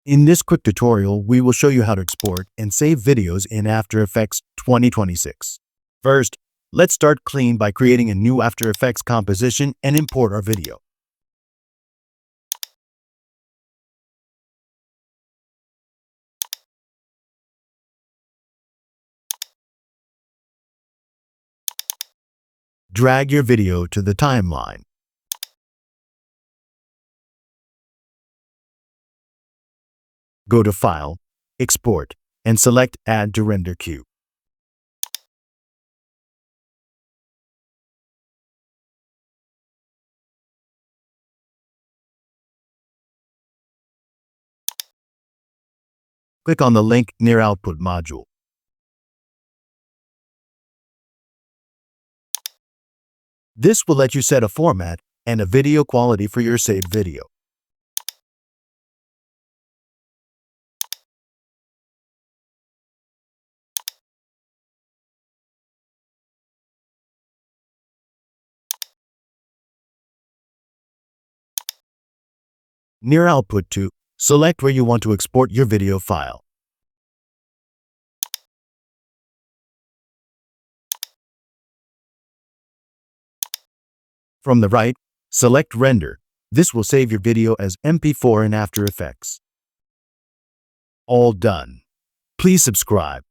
In this quick tutorial, we will show you how to export and save videos in After Effects 2026. First, let's start clean by creating a new After Effects composition and import our video. Drag your video to the timeline. Go to File, Export, and select Add to Render Queue. Click on the link near Output module. This will let you set a format and a video quality for your saved video. Near Output to, select where you want to export your video file. From the right, select Render. This will save your video as MP4 in After Effects. All done. Please subscribe.